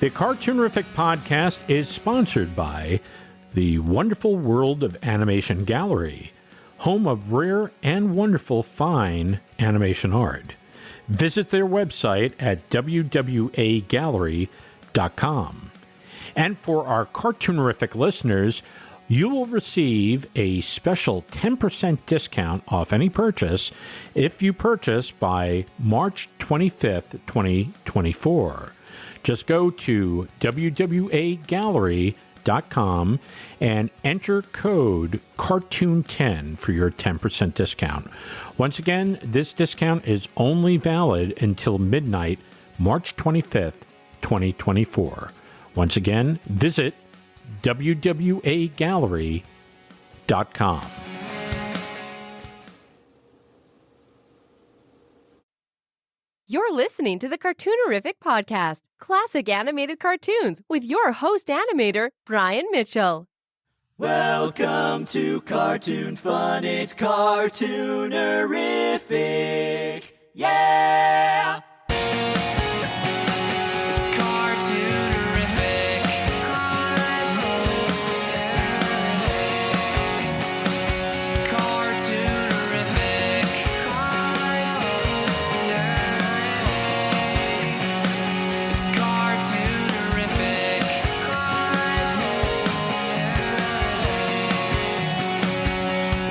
The Cartoonerific podcast is sponsored by the Wonderful World of Animation Gallery, home of rare and wonderful fine animation art. Visit their website at wwagallery.com. And for our Cartoonerific listeners, you will receive a special 10% discount off any purchase if you purchase by March 25th, 2024. Just go to wwagallery.com and enter code CARTOON10 for your 10% discount. Once again, this discount is only valid until midnight, March 25th, 2024. Once again, visit wwagallery.com. You're listening to the Cartoonerific podcast, classic animated cartoons, with your host animator, Brian Mitchell. Welcome to Cartoon Fun, it's Cartoonerific, yeah! It's Cartoonerific, Cartoonerific, it's Cartoonerific,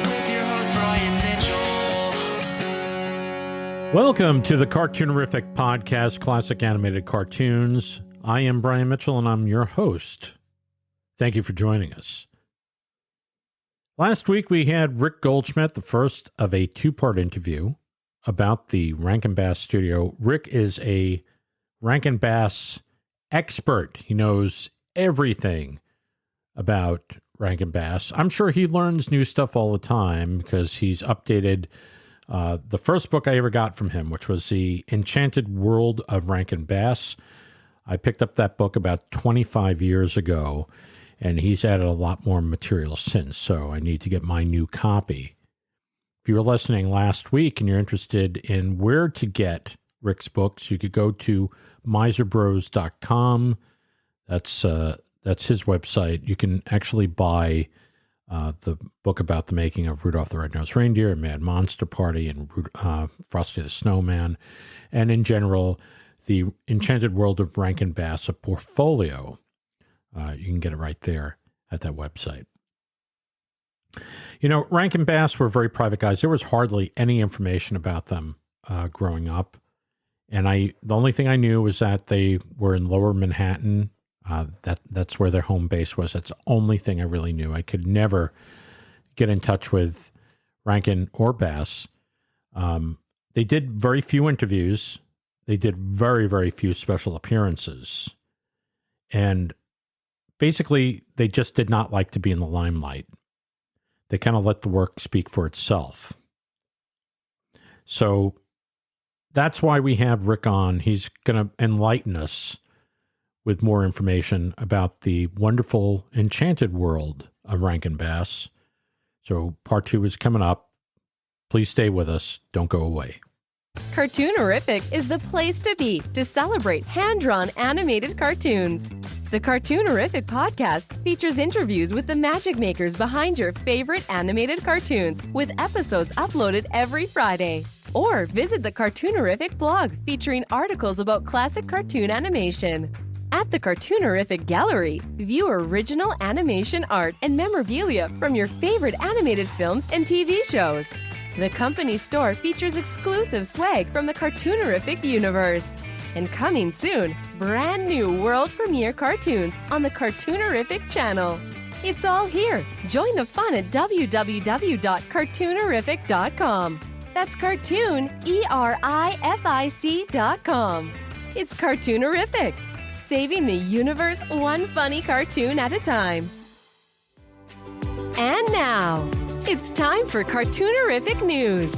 with your host Brian Mitchell. Welcome to the Cartoonerific podcast, classic animated cartoons. I am Brian Mitchell, and I'm your host. Thank you for joining us. Last week, we had Rick Goldschmidt, the first of a two-part interview about the Rankin Bass studio. Rick is a Rankin Bass expert. He knows everything about Rankin Bass. I'm sure he learns new stuff all the time because he's updated the first book I ever got from him, which was the Enchanted World of Rankin Bass. I picked up that book about 25 years ago, and he's added a lot more material since, so I need to get my new copy. If you were listening last week and you're interested in where to get Rick's books, you could go to miserbros.com. That's his website. You can actually buy the book about the making of Rudolph the Red-Nosed Reindeer and Mad Monster Party and Frosty the Snowman, and in general, the Enchanted World of Rankin Bass, a portfolio. You can get it right there at that website. You know, Rankin Bass were very private guys. There was hardly any information about them growing up. And the only thing I knew was that they were in Lower Manhattan. That's where their home base was. That's the only thing I really knew. I could never get in touch with Rankin or Bass. They did very few interviews. They did very, very few special appearances. And basically, they just did not like to be in the limelight. They kind of let the work speak for itself. So that's why we have Rick on. He's going to enlighten us with more information about the wonderful Enchanted World of Rankin Bass. So part 2 is coming up. Please stay with us. Don't go away. Cartoonerific is the place to be to celebrate hand-drawn animated cartoons. The Cartoonerific podcast features interviews with the magic makers behind your favorite animated cartoons, with episodes uploaded every Friday. Or visit the Cartoonerific blog featuring articles about classic cartoon animation. At the Cartoonerific Gallery, view original animation art and memorabilia from your favorite animated films and TV shows. The company store features exclusive swag from the Cartoonerific universe. And coming soon, brand new world premiere cartoons on the Cartoonerific channel. It's all here. Join the fun at www.cartoonerific.com. That's cartoon, ERIFIC.com. It's Cartoonerific, saving the universe one funny cartoon at a time. And now, it's time for Cartoonerific News.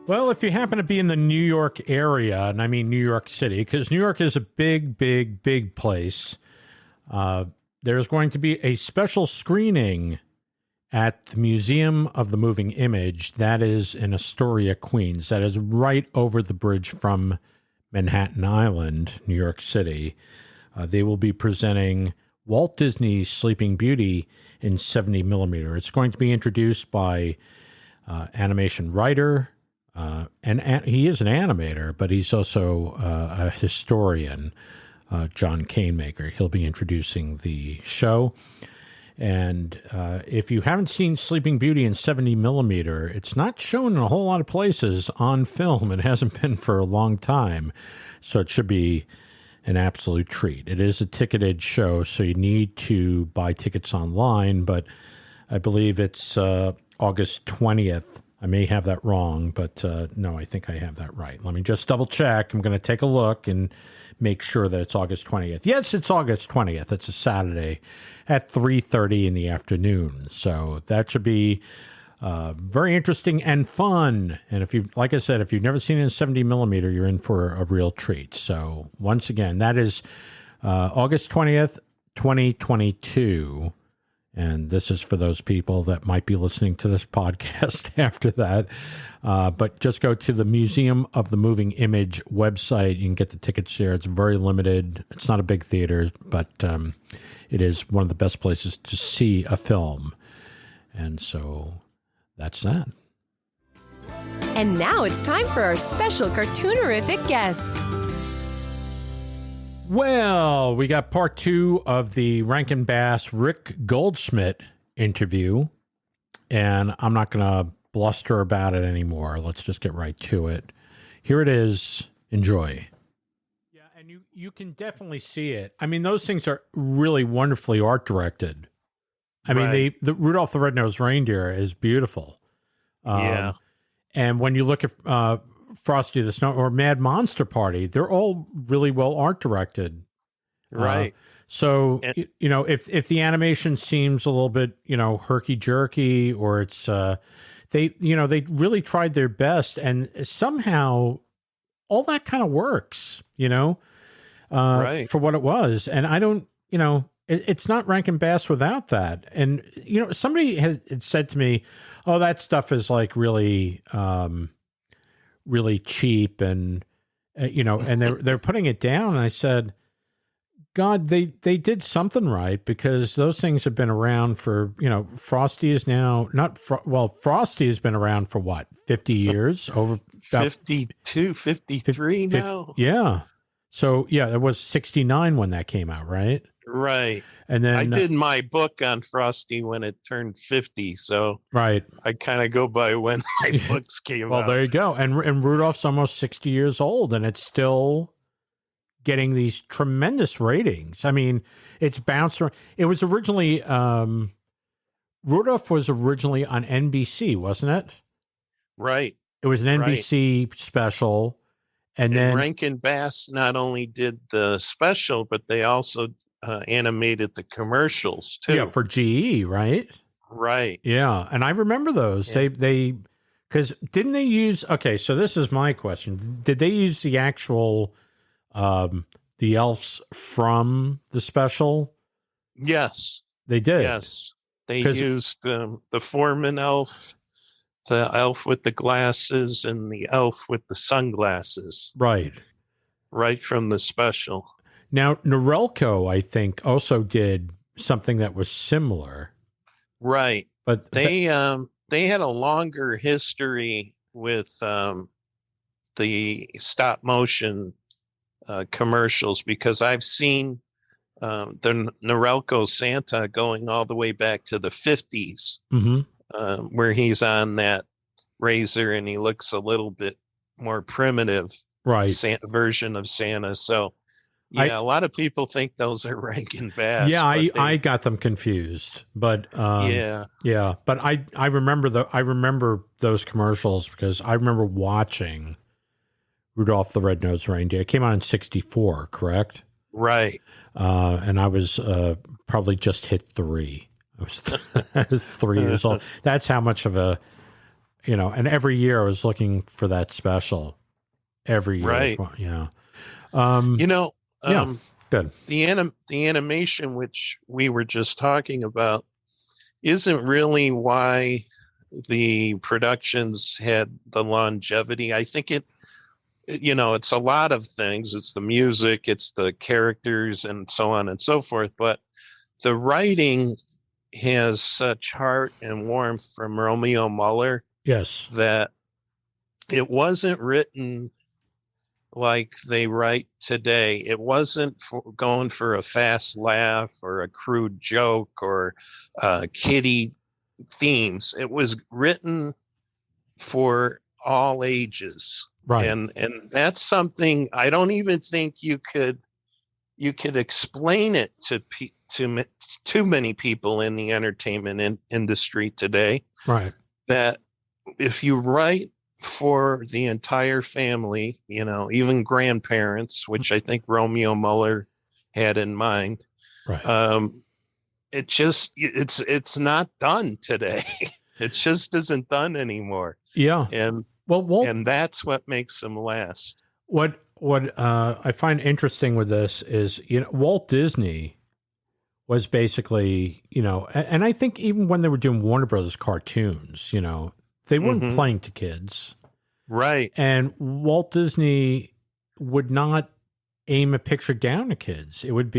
Well, if you happen to be in the New York area, and I mean New York City, because New York is a big, big, big place, there's going to be a special screening at the Museum of the Moving Image. That is in Astoria, Queens. That is right over the bridge from Manhattan Island, New York City. They will be presenting Walt Disney's Sleeping Beauty in 70 millimeter. It's going to be introduced by animation writer, and he is an animator, but he's also a historian, John Canemaker. He'll be introducing the show. And if you haven't seen Sleeping Beauty in 70 millimeter, it's not shown in a whole lot of places on film. It hasn't been for a long time. So it should be an absolute treat. It is a ticketed show, so you need to buy tickets online, but I believe it's August 20th. I may have that wrong, but no, I think I have that right. Let me just double check. I'm going to take a look and make sure that it's August 20th. Yes, it's August 20th. It's a Saturday at 3:30 in the afternoon. So that should be very interesting and fun. And if you, like I said, if you've never seen it in 70 millimeter, you're in for a real treat. So once again, that is August 20th, 2022. And this is for those people that might be listening to this podcast after that. But just go to the Museum of the Moving Image website. You can get the tickets there. It's very limited. It's not a big theater, but it is one of the best places to see a film. And so that's that. And now it's time for our special Cartoonerific guest. Well, we got part 2 of the Rankin Bass Rick Goldschmidt interview, and I'm not going to bluster about it anymore. Let's just get right to it. Here it is. Enjoy. Yeah, and you can definitely see it. I mean, those things are really wonderfully art directed. I mean, the Rudolph the Red-Nosed Reindeer is beautiful. Yeah. And when you look at Frosty the Snow or Mad Monster Party, they're all really well art directed. Right. So, you know, if the animation seems a little bit, you know, herky jerky, or it's, they really tried their best, and somehow all that kind of works, you know, for what it was. And I don't, you know, it's not Rankin Bass without that. And, you know, somebody had said to me, oh, that stuff is like really, really cheap, and you know, and they're putting it down. And I said, God, they did something right, because those things have been around for, you know, Frosty is now Frosty has been around for what, 50 years, over about 52, 53 now. Yeah. So yeah, it was 69 when that came out, right? Right. And then I did my book on Frosty when it turned 50, so right. I kind of go by when my books came out. Well, there you go. And Rudolph's almost 60 years old, and it's still getting these tremendous ratings. I mean, it's bounced around. It was originally Rudolph was originally on NBC, wasn't it? Right. It was an NBC special, and then Rankin Bass not only did the special, but they also animated the commercials too. Yeah, for GE, right? Right. Yeah, and I remember those. Yeah. They because didn't they use? Okay, so this is my question: did they use the actual the elves from the special? Yes, they did. Yes, they used the foreman elf, the elf with the glasses, and the elf with the sunglasses. Right from the special. Now, Norelco, I think, also did something that was similar. Right. But they had a longer history with the stop motion commercials, because I've seen the Norelco Santa going all the way back to the 50s, where he's on that razor and he looks a little bit more primitive version of Santa. So yeah, a lot of people think those are Rankin Bass. Yeah, I got them confused, but but I remember those commercials, because I remember watching Rudolph the Red-Nosed Reindeer. It came out in '64, correct? Right. And I was probably just hit 3. I was 3 years old. That's how much of a, you know. And every year I was looking for that special. Every year, right? Yeah. You know. Good. The animation, which we were just talking about, isn't really why the productions had the longevity. I think it's a lot of things. It's the music, it's the characters, and so on and so forth. But the writing has such heart and warmth from Romeo Muller Yes. that it wasn't written like they write today. It wasn't going for a fast laugh or a crude joke or kiddie themes. It was written for all ages. Right. And that's something I don't even think you could explain it to too many people in the entertainment industry today. Right. That if you write for the entire family, even grandparents, which I think Romeo Muller had in mind, Right. it's not done today. It just isn't done anymore. Yeah. And Well, that's what makes them last. What I find interesting with this is, Walt Disney was basically, and I think even when they were doing Warner Brothers cartoons, they weren't playing to kids. Right. And Walt Disney would not aim a picture down to kids. It would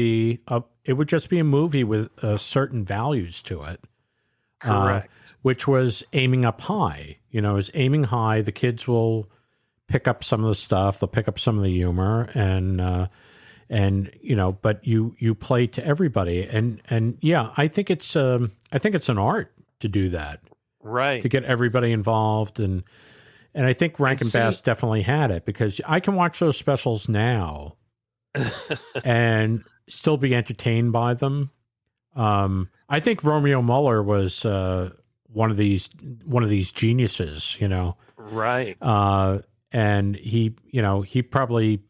just be a movie with certain values to it. Correct. Which was aiming up high. Is aiming high. The kids will pick up some of the stuff. They'll pick up some of the humor, but you play to everybody. And yeah, I think it's an art to do that. Right. To get everybody involved, and I think Rankin Bass definitely had it, because I can watch those specials now and still be entertained by them. I think Romeo Muller was one of these geniuses, Right. And he probably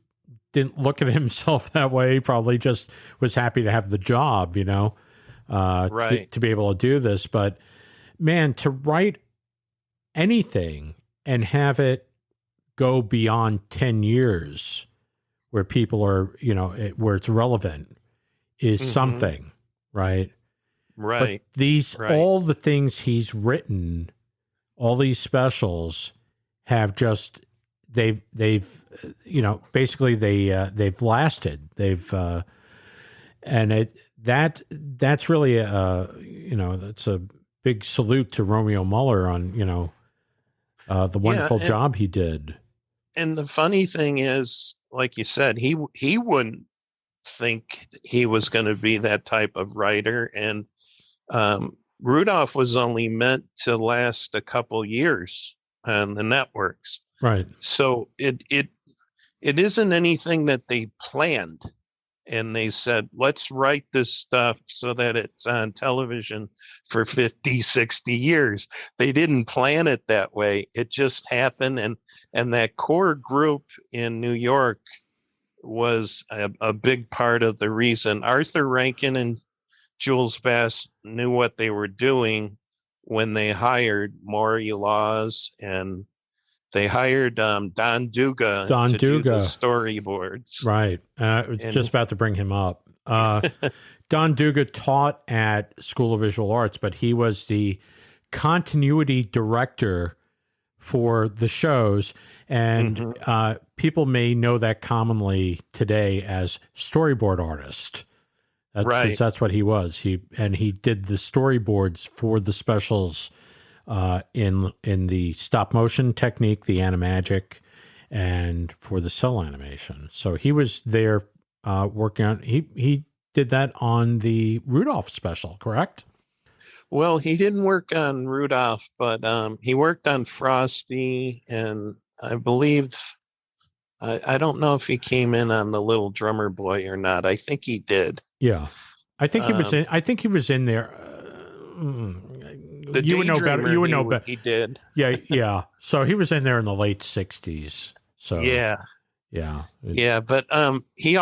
didn't look at himself that way. He probably just was happy to have the job, Right. to be able to do this. But man, to write anything and have it go beyond 10 years where people are, where it's relevant is something, right? Right. But all the things he's written, all these specials have just, they've basically they've lasted. That's really that's a big salute to Romeo Muller on, the wonderful job he did. And the funny thing is, like you said, he wouldn't think he was going to be that type of writer. And Rudolph was only meant to last a couple years on the networks. Right. So it isn't anything that they planned. And they said, let's write this stuff so that it's on television for 50, 60 years. They didn't plan it that way. It just happened. And that core group in New York was a big part of the reason. Arthur Rankin and Jules Bass knew what they were doing when they hired Maury Laws, and they hired Don Duga to do the storyboards. Right. I was just about to bring him up. Don Duga taught at School of Visual Arts, but he was the continuity director for the shows. And people may know that commonly today as storyboard artist. Right. Because that's what he was. He did the storyboards for the specials in the stop motion technique, the animagic, and for the cell animation. So he was there working on. He did that on the Rudolph special, correct? Well, he didn't work on Rudolph, but he worked on Frosty, and I believe I don't know if he came in on the Little Drummer Boy or not. I think he did. Yeah, I think he was in. I think he was in there. You would know better. You would know better. He did. Yeah. So he was in there in the late '60s. So yeah. But he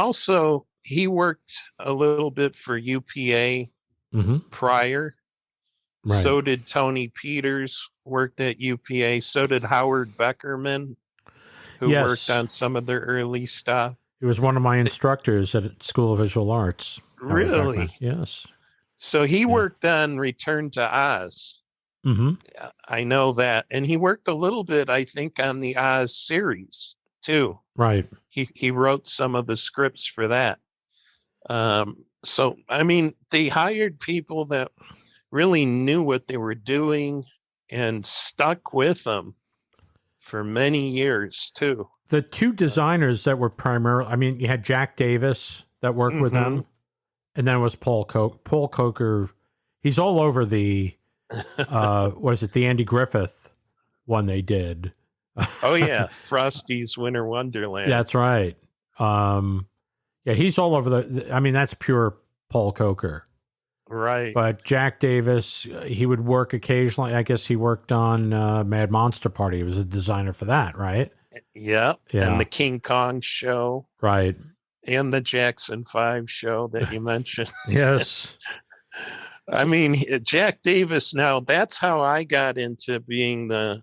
worked a little bit for UPA prior. Right. So did Tony Peters, worked at UPA. So did Howard Beckerman, who worked on some of their early stuff. He was one of my instructors at School of Visual Arts. Really? Yes. So he worked on Return to Oz. I know that. And he worked a little bit, I think, on the Oz series, too. Right. He wrote some of the scripts for that. So I mean, they hired people that really knew what they were doing and stuck with them for many years too. The two designers that were primarily, I mean, you had Jack Davis that worked with them, and then it was Paul Coker. He's all over the, what is it, the Andy Griffith one they did. Oh yeah, Frosty's Winter Wonderland. That's right. Yeah, he's all over I mean, that's pure Paul Coker. Right. But Jack Davis, he would work occasionally. I guess he worked on Mad Monster Party. He was a designer for that, right? Yeah. And the King Kong show. Right. And the Jackson 5 show that you mentioned. Yes. I mean, Jack Davis, now that's how I got into being the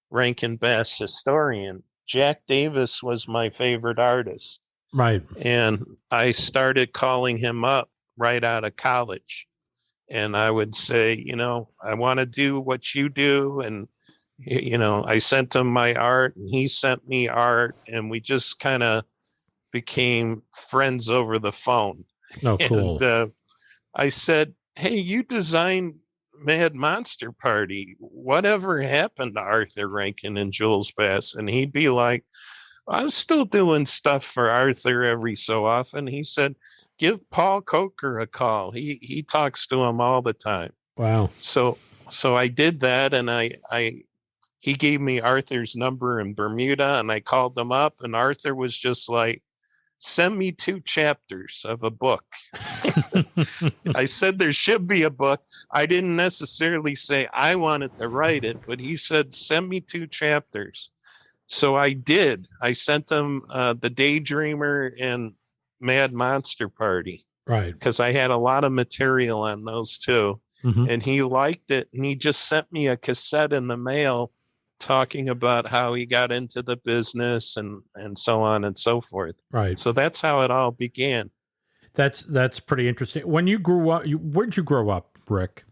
Rankin Bass historian. Jack Davis was my favorite artist. Right. And I started calling him up right out of college. And I would say, you know, I want to do what you do. And, you know, I sent him my art and he sent me art. And we just kind of became friends over the phone. Oh, cool. And I said, hey, you designed Mad Monster Party. Whatever happened to Arthur Rankin and Jules Bass? And he'd be like, I'm still doing stuff for Arthur every so often. He said, give Paul Coker a call. He talks to him all the time. Wow. So I did that, and he gave me Arthur's number in Bermuda, and I called him up, and Arthur was just like, send me 2 chapters of a book. I said there should be a book. I didn't necessarily say I wanted to write it, but he said, send me 2 chapters. So I did. I sent him The Daydreamer and Mad Monster Party. Right. Because I had a lot of material on those too. And he liked it. And he just sent me a cassette in the mail talking about how he got into the business and so on and so forth. Right. So that's how it all began. That's pretty interesting. When you grew up, where'd you grow up, Rick?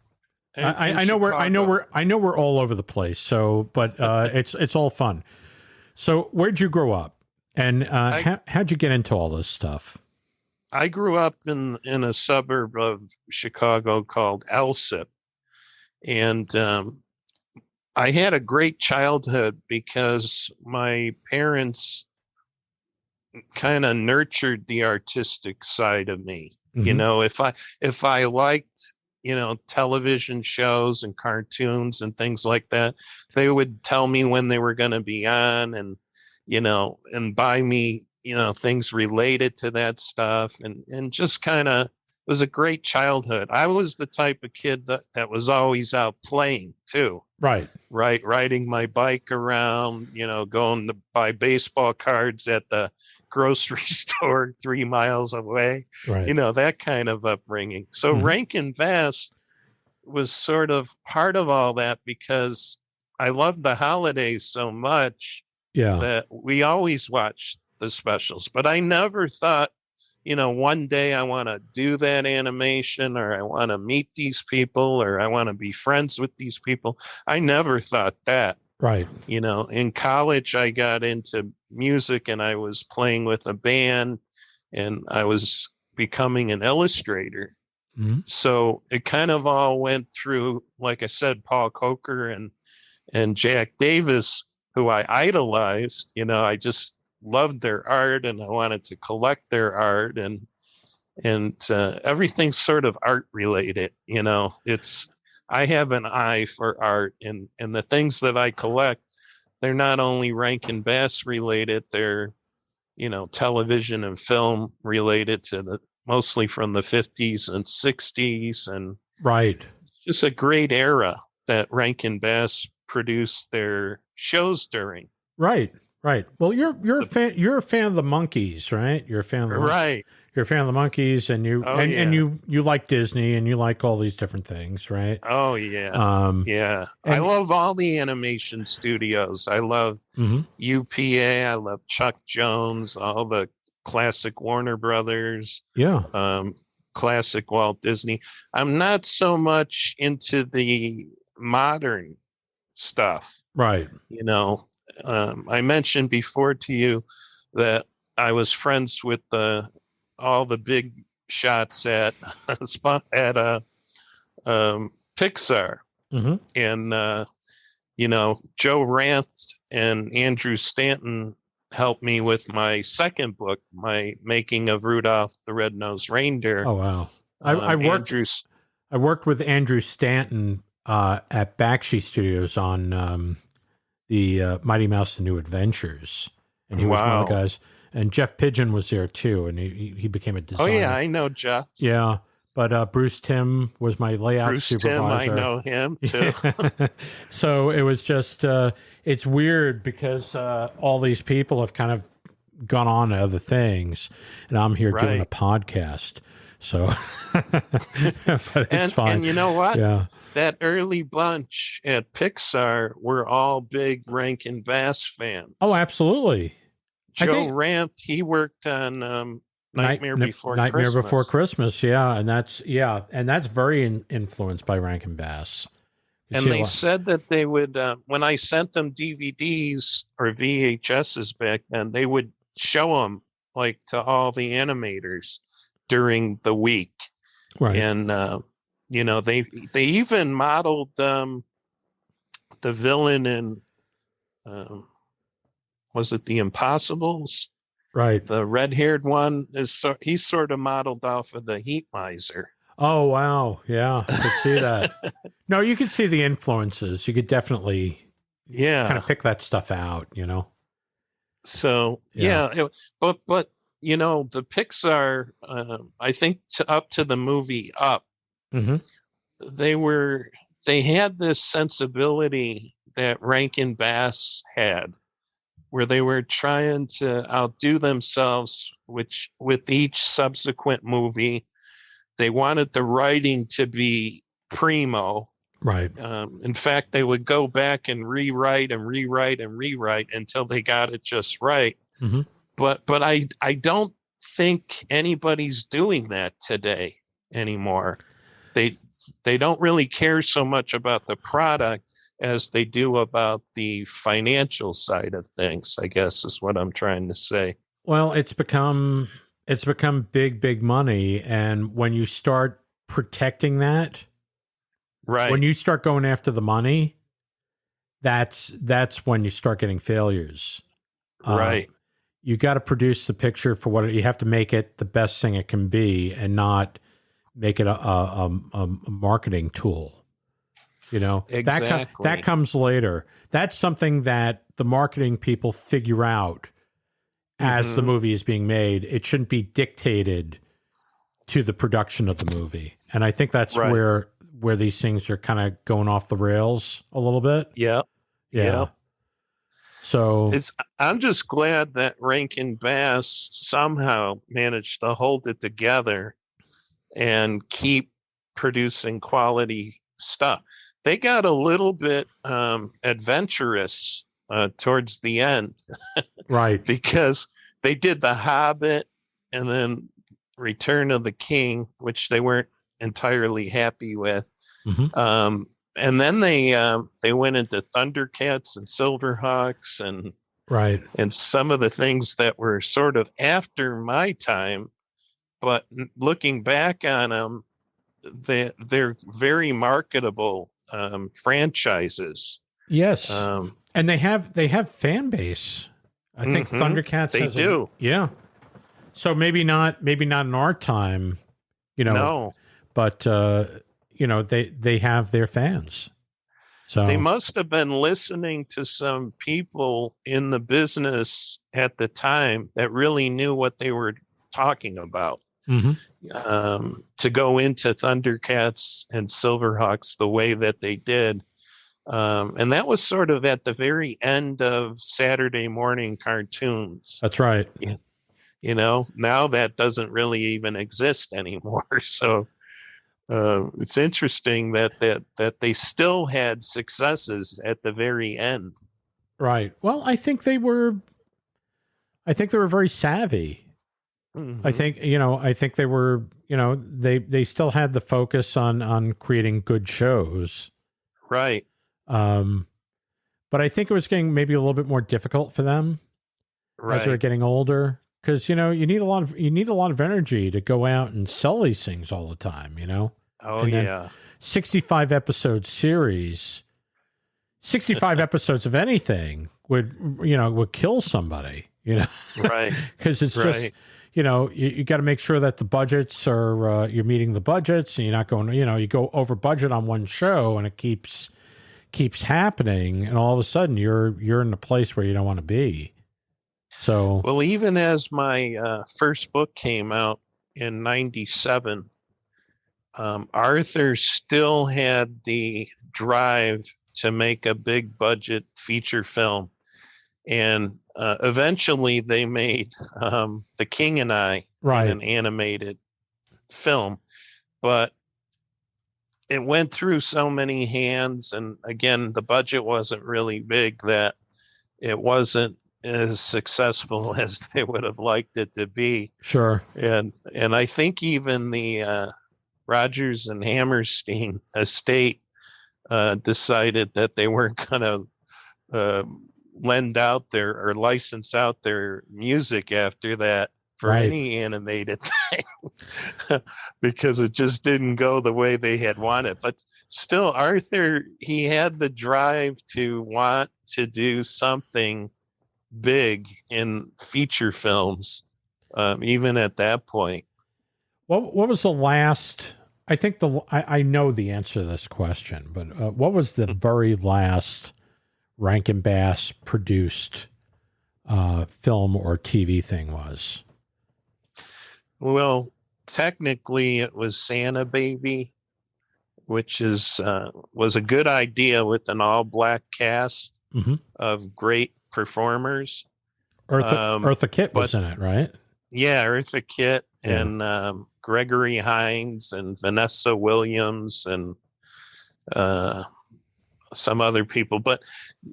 I know we're all over the place. So, but it's all fun. So, where'd you grow up, and how'd you get into all this stuff? I grew up in a suburb of Chicago called Alsip, and I had a great childhood because my parents kind of nurtured the artistic side of me. You know, if I liked, you know, television shows and cartoons and things like that, they would tell me when they were going to be on, and, you know, and buy me, you know, things related to that stuff, and just kind of was a great childhood. I was the type of kid that was always out playing too. Right. Riding my bike around, you know, going to buy baseball cards at the grocery store 3 miles away. Right. You know, that kind of upbringing. So Rankin Bass was sort of part of all that because I loved the holidays so much that we always watched the specials. But I never thought, you know, one day I want to do that animation, or I want to meet these people, or I want to be friends with these people. I never thought that. Right. You know, in college, I got into music and I was playing with a band and I was becoming an illustrator. So it kind of all went through, like I said, Paul Coker and Jack Davis, who I idolized. You know, I just loved their art and I wanted to collect their art, and everything's sort of art related. You know, I have an eye for art, and the things that I collect, they're not only Rankin Bass related, they're, you know, television and film related to mostly from the 50s and 60s, and just a great era that Rankin Bass produced their shows during. Right. Well, you're a fan. You're a fan of the Monkees, right? You're a fan of the You're a fan of the Monkees, and you like Disney, and you like all these different things, right? Oh yeah, yeah. I love all the animation studios. I love UPA. I love Chuck Jones. All the classic Warner Brothers. Yeah. Classic Walt Disney. I'm not so much into the modern stuff. Right. You know. I mentioned before to you that I was friends with all the big shots at Pixar, Mm-hmm. and Joe Ranth and Andrew Stanton helped me with my second book, my Making of Rudolph the Red-Nosed Reindeer. Oh, wow. I worked with Andrew Stanton at Bakshi Studios on the Mighty Mouse: The New Adventures, and he was one of the guys. And Jeff Pigeon was there too, and he became a designer. Oh yeah, I know Jeff. Yeah, but Bruce Timm was my layout supervisor. Tim, I know him too. So it was just it's weird because all these people have kind of gone on to other things, and I'm here doing a podcast. So, but it's fine. And you know what? Yeah. That early bunch at Pixar were all big Rankin Bass fans. Oh, absolutely. Joe Ranth, he worked on Nightmare Before Christmas. Yeah, and that's very influenced by Rankin Bass. And they said that they would, when I sent them DVDs or VHSs back then, they would show them like to all the animators during the week. Right. And they even modeled the villain in was it The Impossibles? Right. The red-haired one he's sort of modeled off of the Heat Miser. Oh wow, yeah, I could see that. No, you could see the influences. You could definitely, kind of pick that stuff out. So but the Pixar, I think up to the movie Up, mm-hmm. they had this sensibility that Rankin Bass had, where they were trying to outdo themselves, which with each subsequent movie, they wanted the writing to be primo. Right. In fact, they would go back and rewrite until they got it just right. Mm-hmm. But I don't think anybody's doing that today anymore. They don't really care so much about the product as they do about the financial side of things, I guess is what I'm trying to say. Well, it's become big money, and when you start protecting that, right, when you start going after the money, that's when you start getting failures. Right. You got to produce the picture for what you have to make it the best thing it can be, and not make it a marketing tool. Exactly. That comes later. That's something that the marketing people figure out as the movie is being made. It shouldn't be dictated to the production of the movie. And I think that's where these things are kind of going off the rails a little bit. Yeah. So I'm just glad that Rankin Bass somehow managed to hold it together and keep producing quality stuff. They got a little bit adventurous towards the end. Right. Because they did The Hobbit and then Return of the King, which they weren't entirely happy with. Mm-hmm. And then they went into Thundercats and Silverhawks and some of the things that were sort of after my time. But looking back on them, they're very marketable franchises. Yes. And they have fan base. I think Thundercats they do. Yeah. So maybe not in our time, No. But they have their fans. So they must have been listening to some people in the business at the time that really knew what they were talking about. Mm-hmm. To go into Thundercats and Silverhawks the way that they did. And that was sort of at the very end of Saturday morning cartoons. That's right. Now that doesn't really even exist anymore. So it's interesting that they still had successes at the very end. Right. Well, I think they were very savvy. Mm-hmm. I think they were, they still had the focus on creating good shows. Right. but I think it was getting maybe a little bit more difficult for them as they're Right. getting older. Because, you need a lot of energy to go out and sell these things all the time, Oh, And then yeah. 65 episode series, 65 episodes of anything would kill somebody, Right. because it's just, Right. you got to make sure that the budgets are, you're meeting the budgets, and you're not going, you go over budget on one show and it keeps happening. And all of a sudden you're in a place where you don't want to be. So, Well, even as my first book came out in 97, Arthur still had the drive to make a big budget feature film. And eventually they made The King and I right. in an animated film. But it went through so many hands. And again, the budget wasn't really big, that it wasn't as successful as they would have liked it to be. Sure. And I think even the Rogers and Hammerstein estate decided that they weren't going to lend out or license out their music after that for Right. any animated thing, because it just didn't go the way they had wanted. But still, Arthur, he had the drive to want to do something big in feature films, even at that point. What was the last? I think I know the answer to this question, but what was the very last Rankin Bass produced film or TV thing was? Well, technically, it was Santa Baby, which was a good idea with an all-black cast Mm-hmm. of great performers. Eartha Kitt was but- in it, right? Yeah, Eartha Kitt Yeah. and Gregory Hines and Vanessa Williams and some other people. But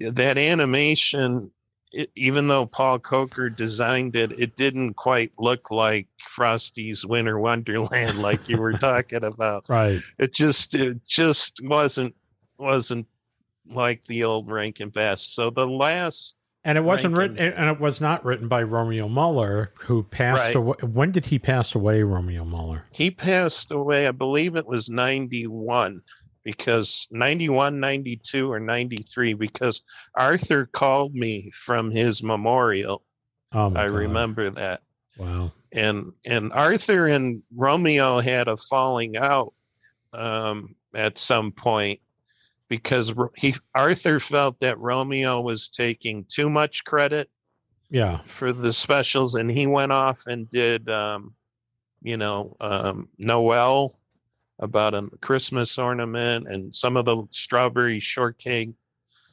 that animation, even though Paul Coker designed it, it didn't quite look like Frosty's Winter Wonderland like you were talking about. Right. It just wasn't like the old Rankin Bass. So the last, And it wasn't Rankin. written, and it was not written by Romeo Muller, who passed Right. away. When did he pass away, Romeo Muller? he passed away, I believe it was 91, because 91, 92, or 93, because Arthur called me from his memorial. Oh my I God. remember that. Wow. And Arthur and Romeo had a falling out at some point, because Arthur felt that Romeo was taking too much credit Yeah. for the specials, and he went off and did Noel, about a Christmas ornament, and some of the strawberry shortcake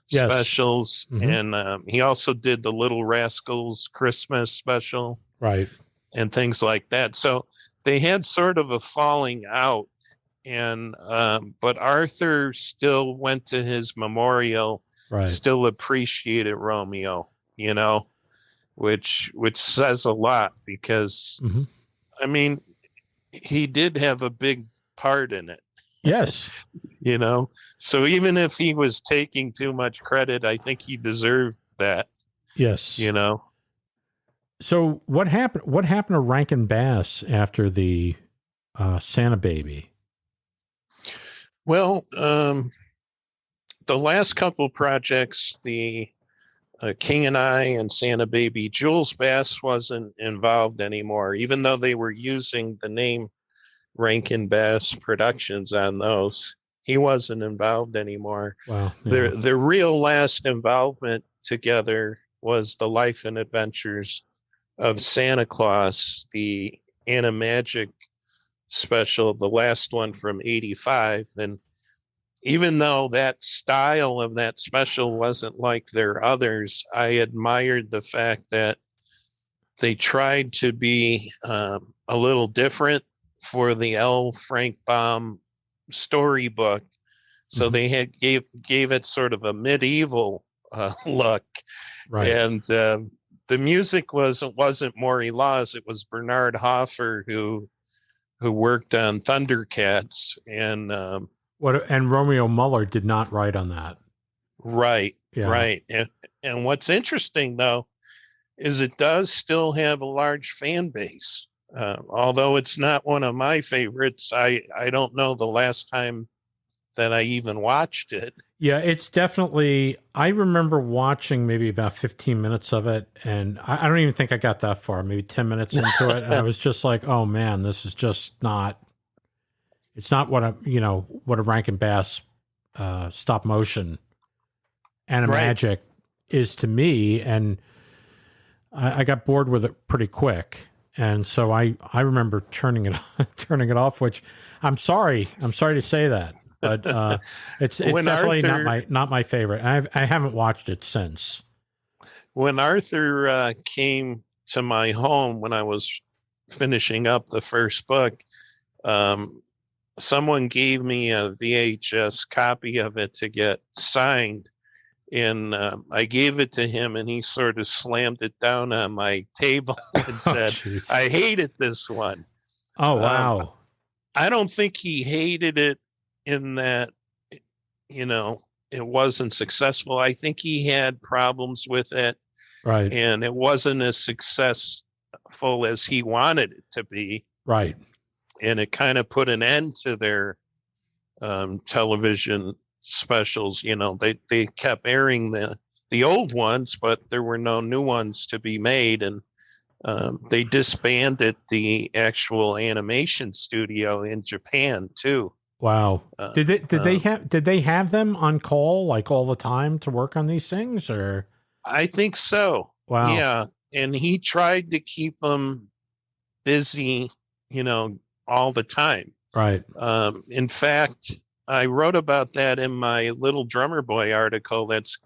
Yes. specials. Mhm. And he also did the Little Rascals Christmas special Right. and things like that. So they had sort of a falling out. And but Arthur still went to his memorial, Right. still appreciated Romeo, which says a lot, because Mhm. I mean, he did have a big part in it, Yes. So even if he was taking too much credit, I think he deserved that, Yes. you. So what happened? What happened to Rankin Bass after the Santa Baby? Well, the last couple projects, the King and I and Santa Baby, Jules Bass wasn't involved anymore, even though they were using the name Rankin Bass Productions on those. He wasn't involved anymore. Wow. Yeah. The real last involvement together was the Life and Adventures of Santa Claus, the Animagic special, the last one from '85. And even though that style of that special wasn't like their others, I admired the fact that they tried to be a little different for the L. Frank Baum storybook. So Mhm. they had gave it sort of a medieval look. Right. And the music wasn't Maury Laws. It was Bernard Hoffer, who worked on Thundercats. And And Romeo Muller did not write on that. right. Yeah. Right. And what's interesting, though, is it does still have a large fan base. Although it's not one of my favorites, I don't know the last time that I even watched it. Yeah, it's definitely. I remember watching maybe about 15 minutes of it, and I don't even think I got that far, maybe 10 minutes into it. And I was just like, oh man, this is just not, it's not what what a Rankin Bass stop motion animagic is to me. And I got bored with it pretty quick. And so I remember turning it off, which I'm sorry to say that. But it's definitely not my favorite. I haven't watched it since. When Arthur came to my home when I was finishing up the first book, someone gave me a VHS copy of it to get signed, and I gave it to him, and he sort of slammed it down on my table and said, "I hated this one." Oh wow! I don't think he hated it in that, it wasn't successful. I think he had problems with it, right? And it wasn't as successful as he wanted it to be, right? And it kind of put an end to their television specials. They kept airing the old ones, but there were no new ones to be made, and they disbanded the actual animation studio in Japan too. Wow. Did they have them on call like all the time to work on these things, or? I think so. Wow. Yeah, and he tried to keep them busy, all the time. Right. In fact, I wrote about that in my Little Drummer Boy article that's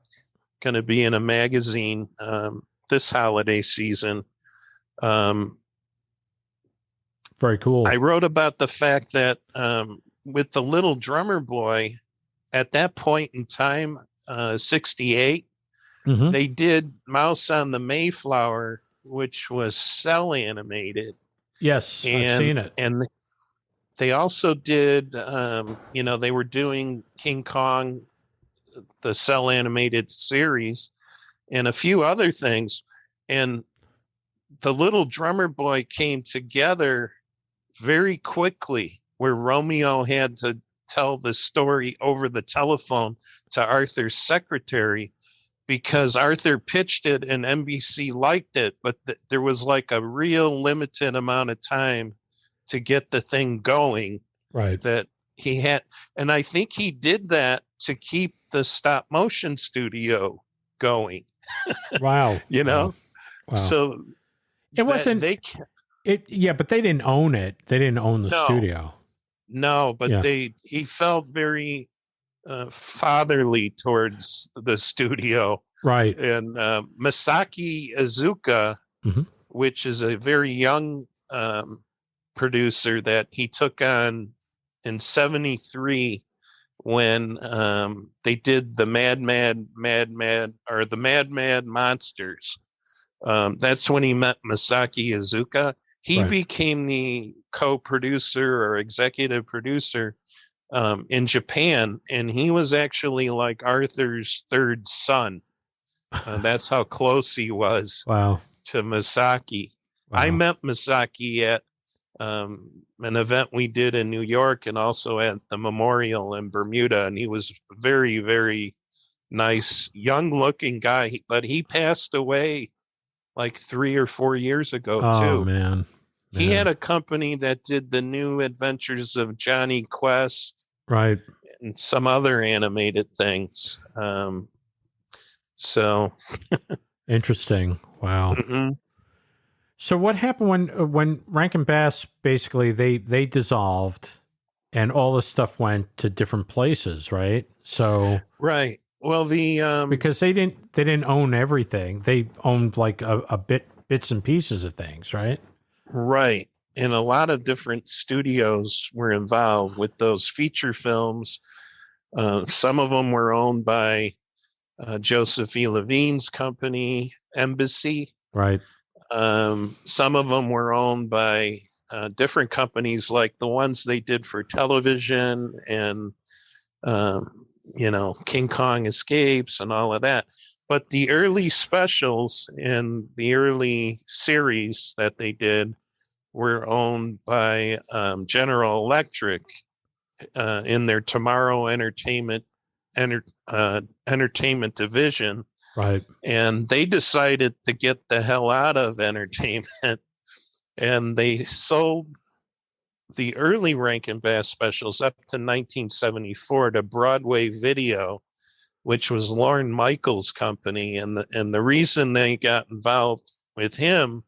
going to be in a magazine this holiday season. Very cool. I wrote about the fact that with the Little Drummer Boy, at that point in time, 68, mm-hmm. they did Mouse on the Mayflower, which was cell animated. Yes, I've seen it. And they also did, they were doing King Kong, the cell animated series, and a few other things. And the Little Drummer Boy came together very quickly, where Romeo had to tell the story over the telephone to Arthur's secretary, because Arthur pitched it and NBC liked it, but there was like a real limited amount of time to get the thing going. Right. That he had. And I think he did that to keep the stop motion studio going. Wow. Wow. So it wasn't, but they didn't own it. They didn't own the studio. No, but he felt very fatherly towards the studio. Right. And Masaki Izuka, mm-hmm. which is a very young producer that he took on in 73 when they did the Mad Monsters. That's when he met Masaki Izuka. He became the co-producer or executive producer in Japan, and he was actually like Arthur's third son. That's how close he was to Masaki. Wow. I met Masaki at an event we did in New York and also at the memorial in Bermuda, and he was very, very nice, young-looking guy, but he passed away like 3 or 4 years ago, too. Oh, man. He had a company that did the New Adventures of Johnny Quest, right, and some other animated things. So interesting. Wow. Mm-hmm. So what happened when Rankin Bass basically they dissolved, and all this stuff went to different places, right? So right. Well, because they didn't own everything. They owned like a bits and pieces of things, right? Right. And a lot of different studios were involved with those feature films. Some of them were owned by Joseph E. Levine's company, Embassy. Right. Some of them were owned by different companies, like the ones they did for television and King Kong escapes and all of that. But the early specials and the early series that they did were owned by General Electric in their Tomorrow Entertainment division. Right. And they decided to get the hell out of entertainment, and they sold the early Rankin Bass specials up to 1974 to Broadway Video, which was Lorne Michaels' company. And the reason they got involved with him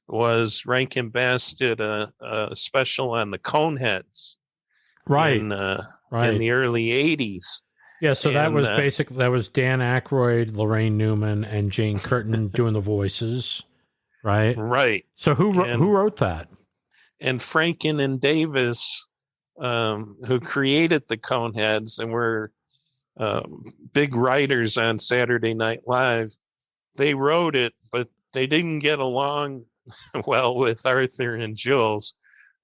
was Rankin Bass did a special on the Coneheads Right. in Right. the early 80s. Yeah, so that And, was basically that was Dan Aykroyd, Lorraine Newman, and Jane Curtin doing the voices, right? Right. So who wrote that? And Franken and Davis, who created the Coneheads and were big writers on Saturday Night Live, they wrote it, but they didn't get along well with Arthur and Jules.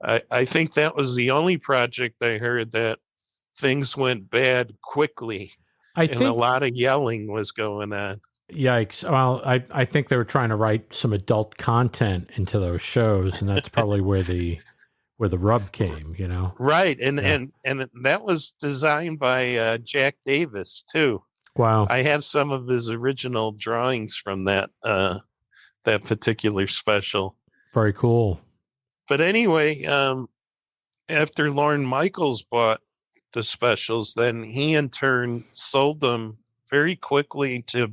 I think that was the only project I heard that things went bad quickly, and a lot of yelling was going on. Yikes. Well, I think they were trying to write some adult content into those shows, and that's probably where the rub came, Right. And that was designed by Jack Davis too. Wow. I have some of his original drawings from that particular special. Very cool. But anyway, after Lorne Michaels bought the specials, then he in turn sold them very quickly to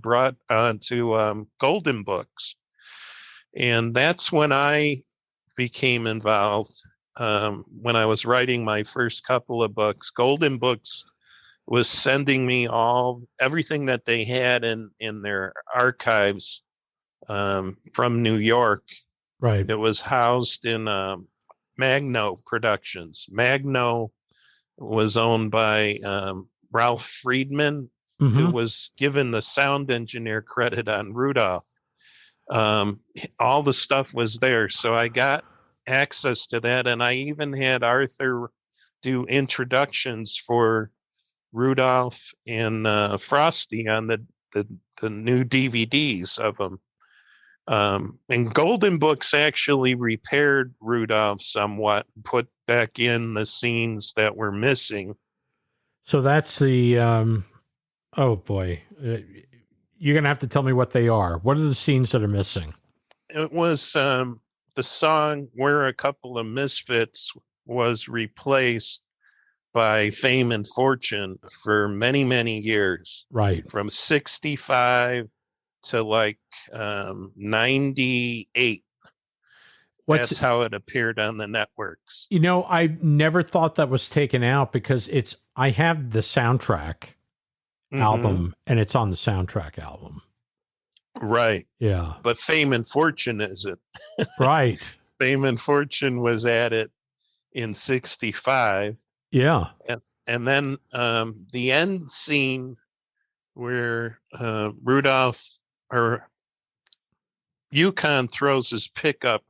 Golden Books. And that's when I became involved. When I was writing my first couple of books, Golden Books was sending me everything that they had in their archives from New York. Right. It was housed in Magno Productions. Magno was owned by Ralph Friedman, who was given the sound engineer credit on Rudolph. All the stuff was there, so I got access to that, and I even had Arthur do introductions for Rudolph and Frosty on the new DVDs of them. And Golden Books actually repaired Rudolph somewhat, put back in the scenes that were missing. So that's the, oh boy, you're going to have to tell me what they are. What are the scenes that are missing? It was the song We're a Couple of Misfits was replaced by Fame and Fortune for many, many years. Right. From 65 to like 98. That's how it appeared on the networks. I never thought that was taken out because I have the soundtrack album and it's on the soundtrack album. Right. Yeah. But Fame and Fortune isn't. Right. Fame and Fortune was added in 65. Yeah. And then the end scene where Rudolph or Yukon throws his pickup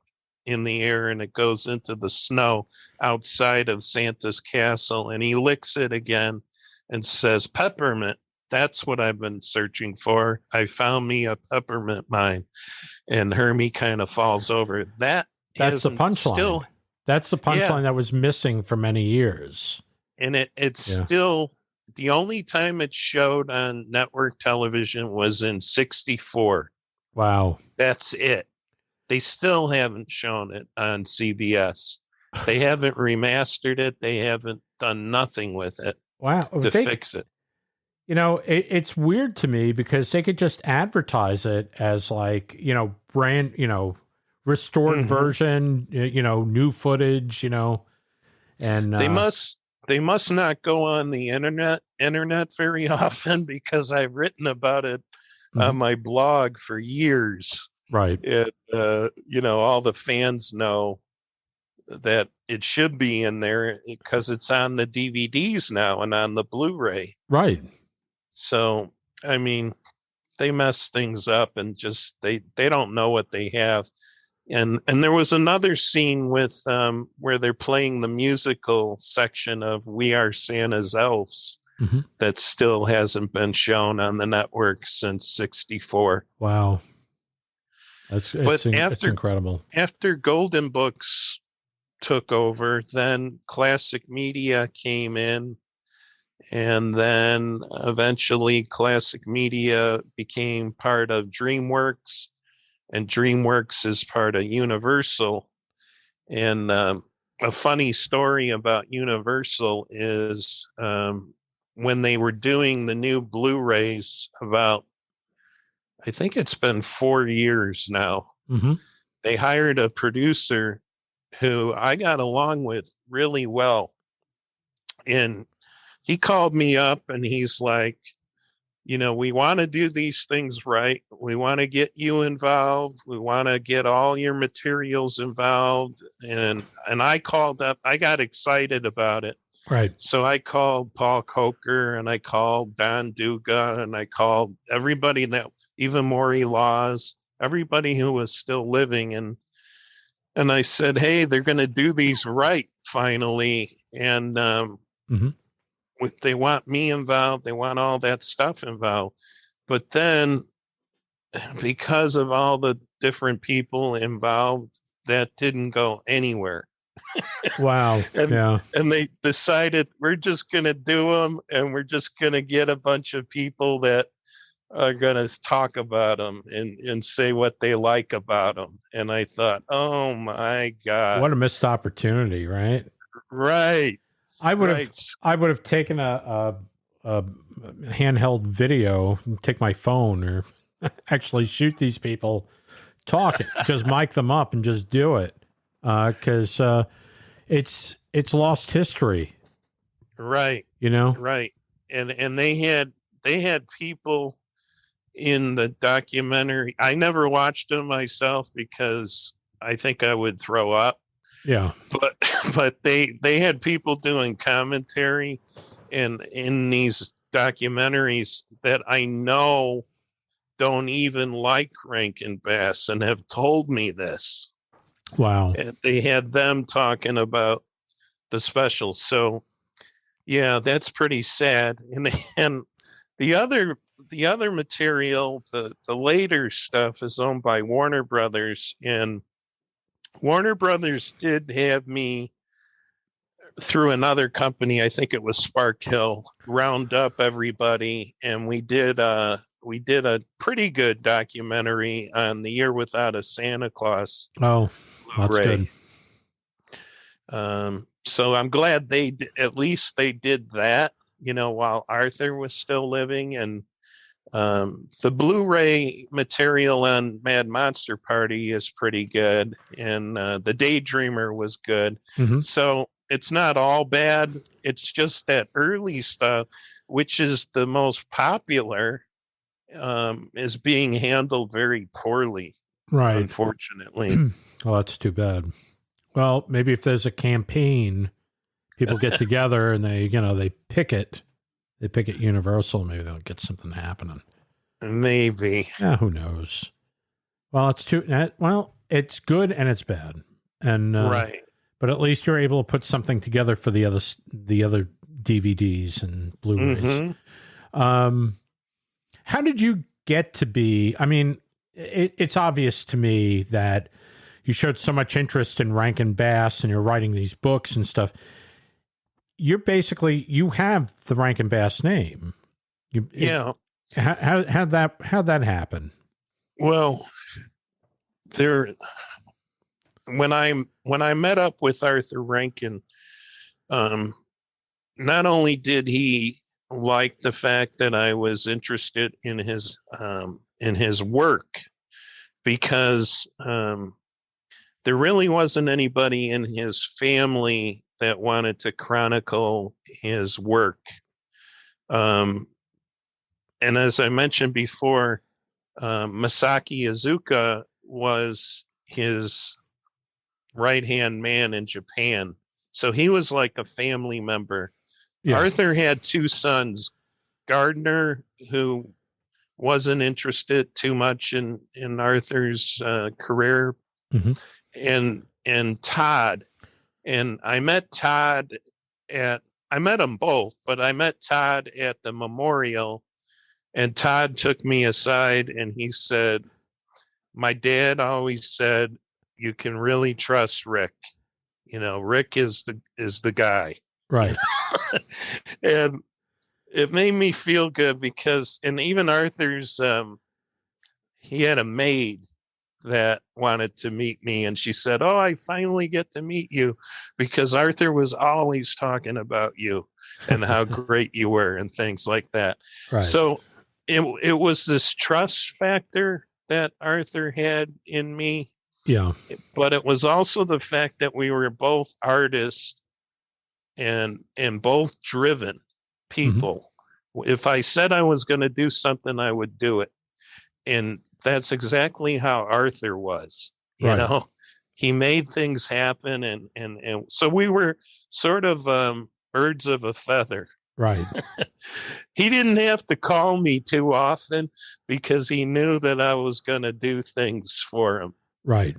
in the air and it goes into the snow outside of Santa's castle, and he licks it again and says, "Peppermint, that's what I've been searching for. I found me a peppermint mine." And Hermie kind of falls over. That's the punchline. That's the punchline that was missing for many years. And it's still, the only time it showed on network television was in 64. Wow. That's it. They still haven't shown it on CBS. They haven't remastered it. They haven't done nothing with it. Wow. To fix it. It's weird to me because they could just advertise it as like, brand, restored version, new footage, and they must not go on the internet very often, because I've written about it on my blog for years. Right. All the fans know that it should be in there because it's on the DVDs now and on the Blu-ray. Right. So, I mean, they mess things up and just, they don't know what they have. And there was another scene with where they're playing the musical section of We Are Santa's Elves. Mm-hmm. that still hasn't been shown on the network since '64. Wow. But It's incredible. after Golden Books took over, then Classic Media came in, and then eventually Classic Media became part of DreamWorks, and DreamWorks is part of Universal. And a funny story about Universal is when they were doing the new Blu-rays about, I think it's been 4 years now, Mm-hmm. they hired a producer who I got along with really well. And he called me up and he's like, we want to do these things right. We want to get you involved. We want to get all your materials involved. And I called up, I got excited about it. Right. So I called Paul Coker and I called Don Duga and I called everybody that, even Maury Laws, everybody who was still living. And I said, hey, they're going to do these right finally. And Mm-hmm. they want me involved. They want all that stuff involved. But then because of all the different people involved, that didn't go anywhere. Wow. Yeah. And they decided we're just going to do them and we're just going to get a bunch of people that are going to talk about them and say what they like about them. And I thought, oh my God. What a missed opportunity, right? Right. I would have taken a handheld video, take my phone, or actually shoot these people talking, just mic them up and just do it, because it's lost history. Right. Right. And they had people in the documentary. I never watched them myself because I think I would throw up. Yeah. But they had people doing commentary in these documentaries that I know don't even like Rankin Bass and have told me this. Wow. And they had them talking about the specials. So yeah, that's pretty sad. And the other material, the later stuff is owned by Warner Brothers, and Warner Brothers did have me through another company, I think it was Spark Hill, round up everybody, and we did a pretty good documentary on The Year Without a Santa Claus. Oh, that's Blu-ray. good. So I'm glad at least they did that, while Arthur was still living. And the Blu-ray material on Mad Monster Party is pretty good, and the Daydreamer was good. Mm-hmm. So it's not all bad. It's just that early stuff, which is the most popular, is being handled very poorly. Right. Unfortunately. Oh, that's too bad. Well, maybe if there's a campaign, people get together and they pick it. They pick at Universal. Maybe they'll get something happening. Maybe. Yeah, who knows? Well, it's good and it's bad. And right. But at least you're able to put something together for the other DVDs and Blu-rays. Mm-hmm. How did you get to be? I mean, it's obvious to me that you showed so much interest in Rankin Bass and you're writing these books and stuff. You have the Rankin Bass name. How'd that happen? Well, when I met up with Arthur Rankin, not only did he like the fact that I was interested in his work, because there really wasn't anybody in his family that wanted to chronicle his work. And as I mentioned before, Masaki Iizuka was his right-hand man in Japan. So he was like a family member. Yeah. Arthur had two sons, Gardner, who wasn't interested too much in Arthur's career, mm-hmm. and Todd. And I met Todd at I met them both, but I met Todd at the memorial, and Todd took me aside and he said, my dad always said, you can really trust Rick. Rick is the guy. Right. And it made me feel good because, and even Arthur's, he had a maid that wanted to meet me, and she said, oh, I finally get to meet you because Arthur was always talking about you and how great you were and things like that. Right. So it was this trust factor that Arthur had in me. Yeah. But it was also the fact that we were both artists and both driven people. Mm-hmm. If I said I was going to do something, I would do it. And that's exactly how Arthur was. You know, he made things happen. And so we were sort of birds of a feather. Right. He didn't have to call me too often because he knew that I was going to do things for him. Right.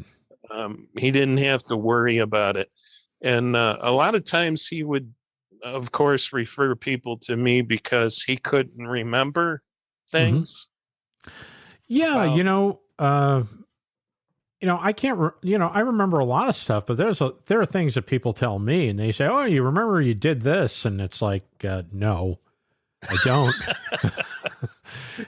He didn't have to worry about it. And a lot of times he would, of course, refer people to me because he couldn't remember things. Yeah. I can't, I remember a lot of stuff, but there are things that people tell me and they say, oh, you remember you did this. And it's like, no, I don't.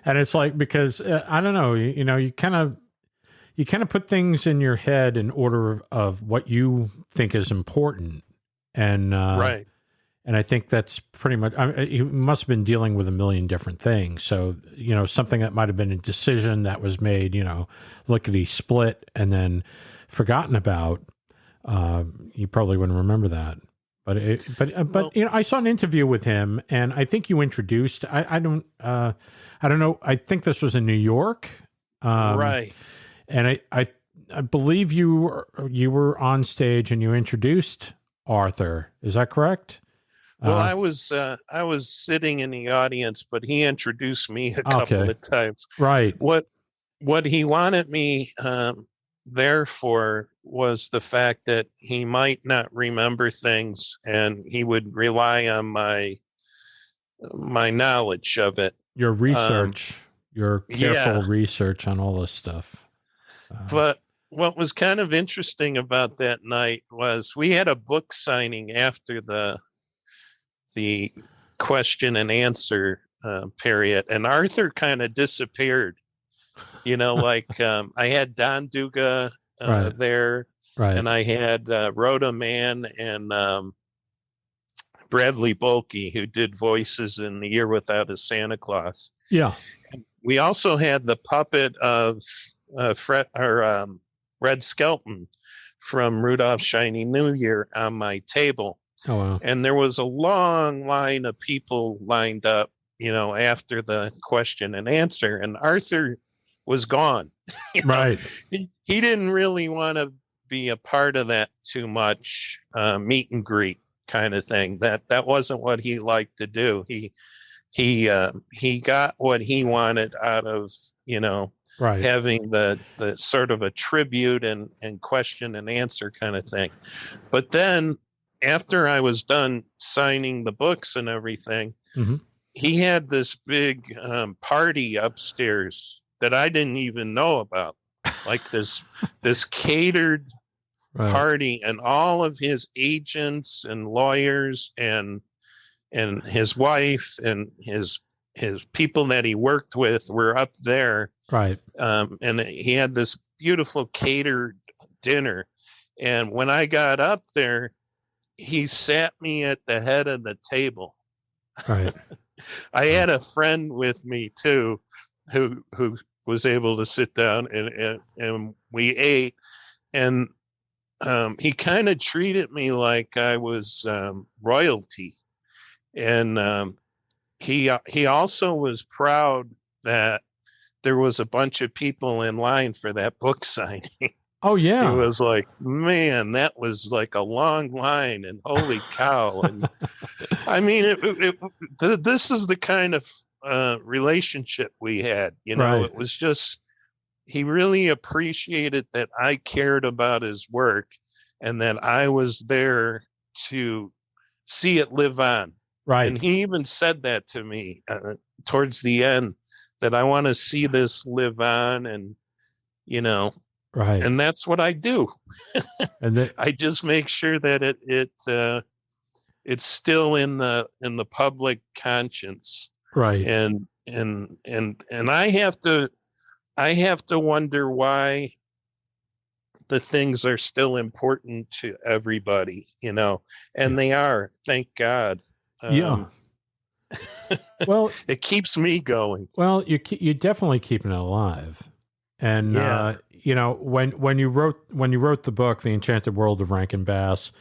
And it's like, because I don't know, you kind of put things in your head in order of what you think is important. And, right. And I think that's pretty much, he must have been dealing with a million different things. So, something that might've been a decision that was made, lickety split and then forgotten about, you probably wouldn't remember that. But I saw an interview with him and I think you introduced, I don't know. I think this was in New York. Right. And I believe you were on stage and you introduced Arthur. Is that correct? Well, I was sitting in the audience, but he introduced me a couple of times. Right. What he wanted me there for was the fact that he might not remember things, and he would rely on my knowledge of it. Your research, your careful research on all this stuff. But what was kind of interesting about that night was we had a book signing after the question and answer period, and Arthur kind of disappeared. I had Don Duga there, right. And I had Rhoda Mann and Bradley Bulkey, who did voices in The Year Without a Santa Claus. Yeah. We also had the puppet of Red Skelton from Rudolph's Shiny New Year on my table. Oh, wow. And there was a long line of people lined up, after the question and answer, and Arthur was gone. Right. He didn't really want to be a part of that too much, meet and greet kind of thing. That wasn't what he liked to do. He got what he wanted out of, right. having the sort of a tribute and question and answer kind of thing. But then after I was done signing the books and everything, he had this big party upstairs that I didn't even know about, like this catered party, and all of his agents and lawyers and his wife and his people that he worked with were up there. Right. And he had this beautiful catered dinner. And when I got up there, he sat me at the head of the table. Right. I had a friend with me too, who was able to sit down and we ate, and he kind of treated me like I was royalty. And he also was proud that there was a bunch of people in line for that book signing. Oh, yeah. It was like, man, that was like a long line, and holy cow. And I mean, this is the kind of relationship we had, Right. It was just, he really appreciated that I cared about his work and that I was there to see it live on. Right. And he even said that to me towards the end, that I want to see this live on, and Right. and that's what I do. And I just make sure that it's still in the public conscience. right. And I have to wonder why the things are still important to everybody, and they are, thank God. Yeah. Well, It keeps me going. well, you're definitely keeping it alive. And Yeah. when you wrote the book, The Enchanted World of Rankin Bass,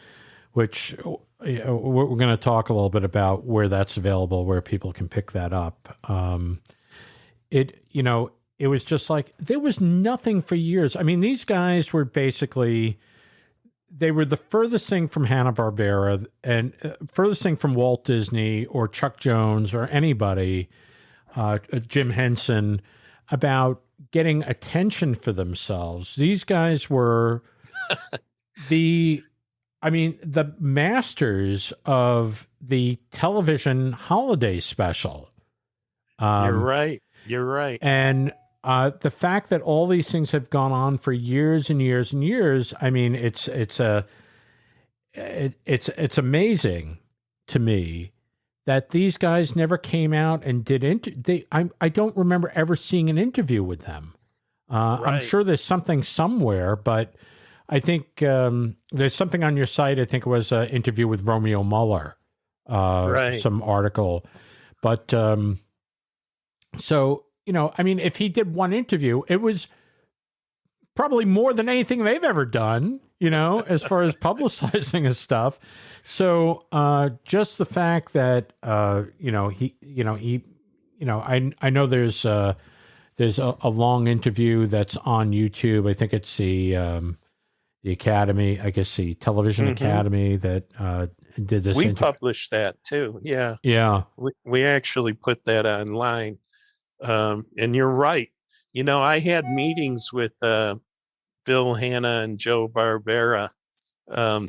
which we're going to talk a little bit about where that's available, where people can pick that up. It was just like there was nothing for years. I mean, these guys were basically, they were the furthest thing from Hanna-Barbera and furthest thing from Walt Disney or Chuck Jones or anybody, Jim Henson, about getting attention for themselves. These guys were the masters of the television holiday special. You're right. You're right. And the fact that all these things have gone on for years and years and years, I mean, it's amazing to me that these guys never came out and did I don't remember ever seeing an interview with them. I'm Right. sure there's something somewhere, but I think there's something on your site. I think it was an interview with Romeo Muller, Right. some article. But so, I mean, if he did one interview, it was probably more than anything they've ever done, as far as publicizing his stuff. So just the fact that, I know there's a long interview that's on YouTube. I think it's the Academy, I guess the Television Mhm. Academy that did this. We published that too. Yeah. Yeah. We actually put that online. And you're right. I had meetings with Bill Hanna and Joe Barbera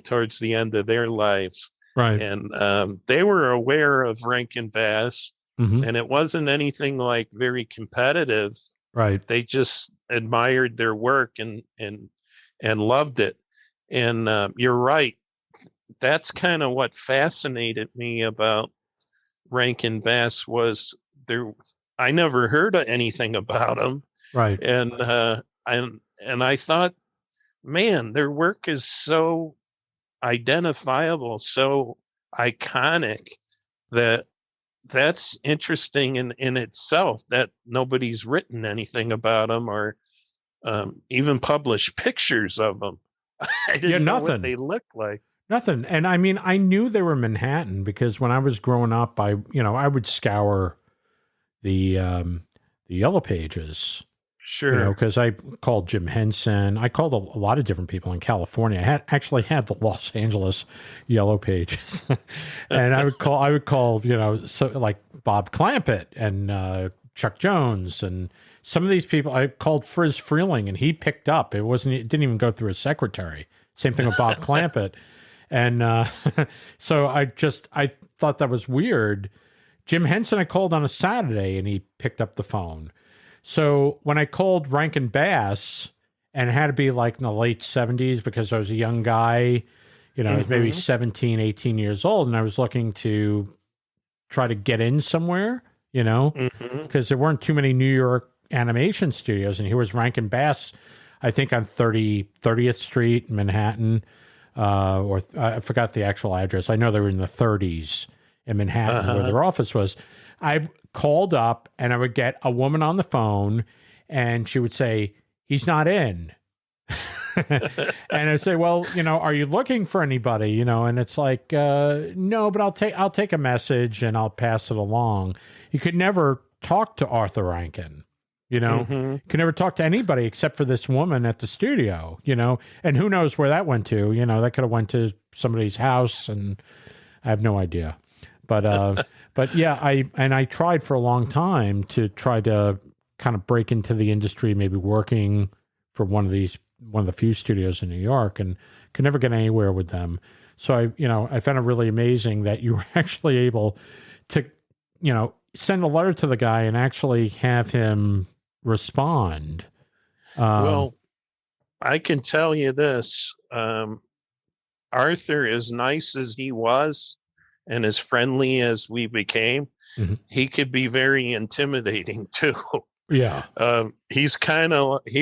towards the end of their lives. Right. And they were aware of Rankin Bass, Mhm. and it wasn't anything like very competitive. Right. They just admired their work and loved it. And you're right. That's kind of what fascinated me about Rankin Bass was I never heard of anything about them. Right. And I thought, man, their work is so identifiable, so iconic, that's interesting in itself, that nobody's written anything about them or even published pictures of them. I didn't know what they looked like. Nothing. And I mean, I knew they were Manhattan because when I was growing up, I would scour the Yellow Pages. Sure. Because I called Jim Henson. I called a lot of different people in California. I actually had the Los Angeles Yellow Pages, and I would call so like Bob Clampett and Chuck Jones and some of these people. I called Friz Freeling, and he picked up. It didn't even go through his secretary. Same thing with Bob Clampett, and so I thought that was weird. Jim Henson, I called on a Saturday, and he picked up the phone. So when I called Rankin Bass, and it had to be like in the late 70s because I was a young guy, I was maybe 17, 18 years old, and I was looking to try to get in somewhere, because there weren't too many New York animation studios. And here was Rankin Bass, I think on 30th Street in Manhattan, or I forgot the actual address. I know they were in the 30s in Manhattan where their office was. I called up and I would get a woman on the phone and she would say, "He's not in." And I'd say, "Well, are you looking for anybody?" And it's like, no, but I'll take a message and I'll pass it along. You could never talk to Arthur Rankin, You could never talk to anybody except for this woman at the studio, and who knows where that went to, that could have went to somebody's house, and I have no idea. But, but yeah, I tried for a long time to try to kind of break into the industry, maybe working for one of these one of the few studios in New York, and could never get anywhere with them. So I found it really amazing that you were actually able to, send a letter to the guy and actually have him respond. Well, I can tell you this, Arthur, as nice as he was and as friendly as we became, he could be very intimidating too. Yeah. He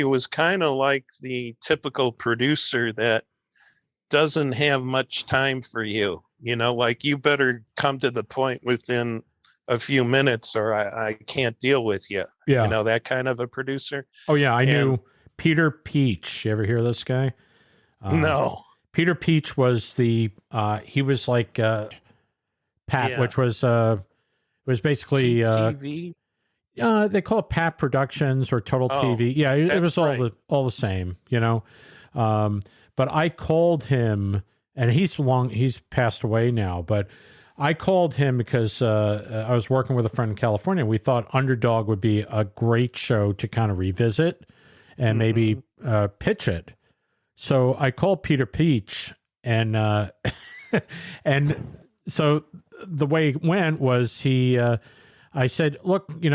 was kind of like the typical producer that doesn't have much time for you, like you better come to the point within a few minutes or I can't deal with you. Yeah. That kind of a producer. Oh yeah. I knew Peter Peach. You ever hear of this guy? No. Peter Peach was he was like, Pat, which was basically, TV. They call it Pat Productions or Total TV. Yeah. It was all the same, but I called him, and he's passed away now, but I called him because I was working with a friend in California. We thought Underdog would be a great show to kind of revisit and maybe pitch it. So I called Peter Peach, and and so the way it went was I said, look, I'm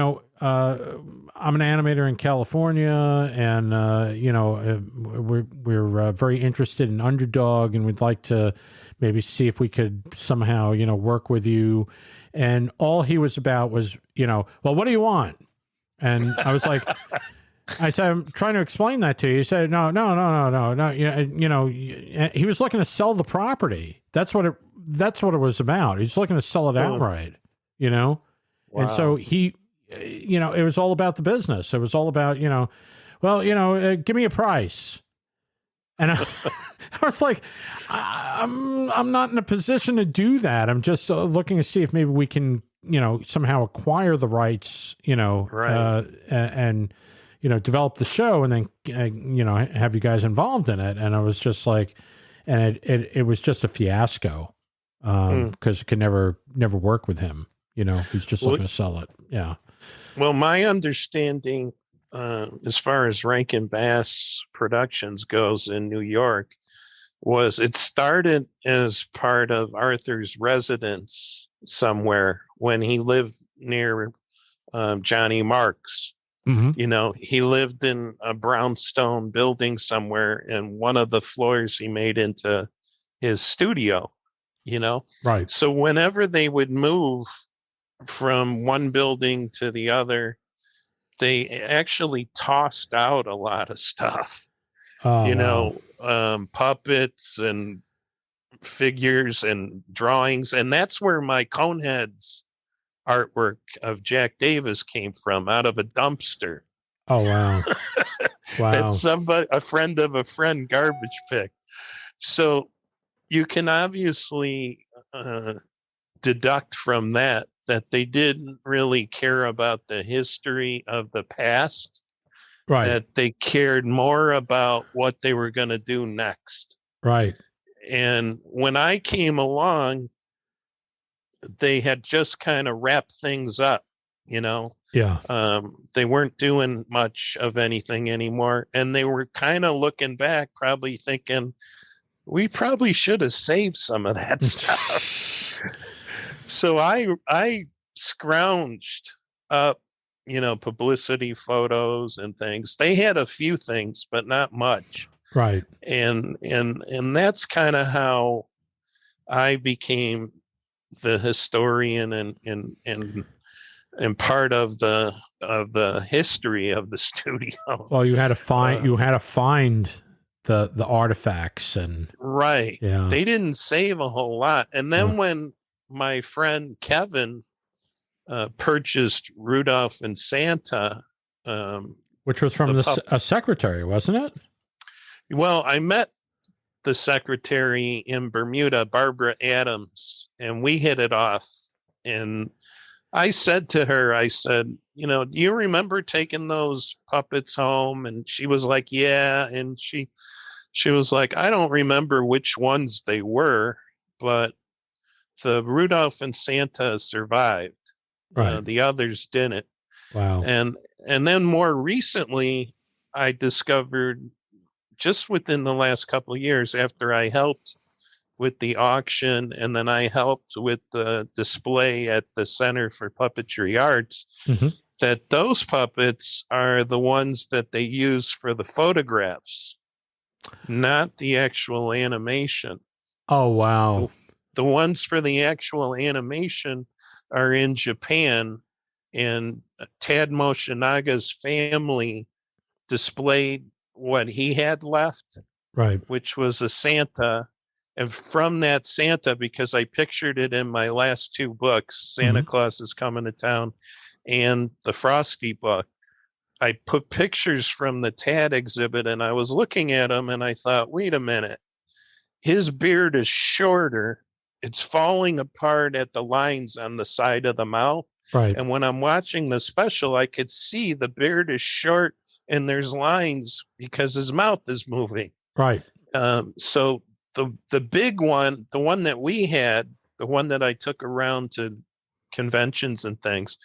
an animator in California, and we're very interested in Underdog, and we'd like to maybe see if we could somehow work with you. And all he was about was well, what do you want? And I was like, I said, I'm trying to explain that to you. He said, no. He was looking to sell the property. That's what it was about. He's looking to sell it outright. Wow. And so he, it was all about the business. It was all about, give me a price. And I was like, I'm not in a position to do that. I'm just looking to see if maybe we can, somehow acquire the rights, and develop the show, and then, have you guys involved in it. And I was just like, and it was just a fiasco, because it could never work with him. He's just looking to sell it. Yeah. Well, my understanding, as far as Rankin Bass Productions goes in New York, was it started as part of Arthur's residence somewhere when he lived near Johnny Marks. He lived in a brownstone building somewhere, and one of the floors he made into his studio, Right. So whenever they would move from one building to the other, they actually tossed out a lot of stuff, puppets and figures and drawings. And that's where my Coneheads artwork of Jack Davis came from, out of a dumpster. Oh, wow. Wow. That a friend of a friend garbage picked. So you can obviously deduct from that they didn't really care about the history of the past, right? That they cared more about what they were going to do next, right? And when I came along, they had just kind of wrapped things up, Yeah. They weren't doing much of anything anymore, and they were kind of looking back, probably thinking, we probably should have saved some of that stuff. So I scrounged up, publicity photos and things. They had a few things, but not much. Right. And that's kind of how I became the historian and part of the history of the studio. Well, you had to find the artifacts, and right. Yeah. They didn't save a whole lot. And then when my friend Kevin purchased Rudolph and Santa, which was from a secretary, wasn't it? Well, I met the secretary in Bermuda, Barbara Adams, and we hit it off. And I said to her, do you remember taking those puppets home? And she was like, yeah. And she was like, I don't remember which ones they were, but the Rudolph and Santa survived. Right. The others didn't. Wow. And then more recently, I discovered just within the last couple of years, after I helped with the auction and then I helped with the display at the Center for Puppetry Arts, that those puppets are the ones that they use for the photographs, not the actual animation. Oh, wow. The ones for the actual animation are in Japan, and Tad Moshinaga's family displayed what he had left, Right. which was a Santa. And from that Santa, because I pictured it in my last two books, Santa Claus is Coming to Town and the Frosty book, I put pictures from the Tad exhibit, and I was looking at him and I thought, wait a minute, his beard is shorter. It's falling apart at the lines on the side of the mouth. Right. And when I'm watching the special, I could see the beard is short and there's lines because his mouth is moving. Right. So the big one, the one that we had, the one that I took around to conventions and things,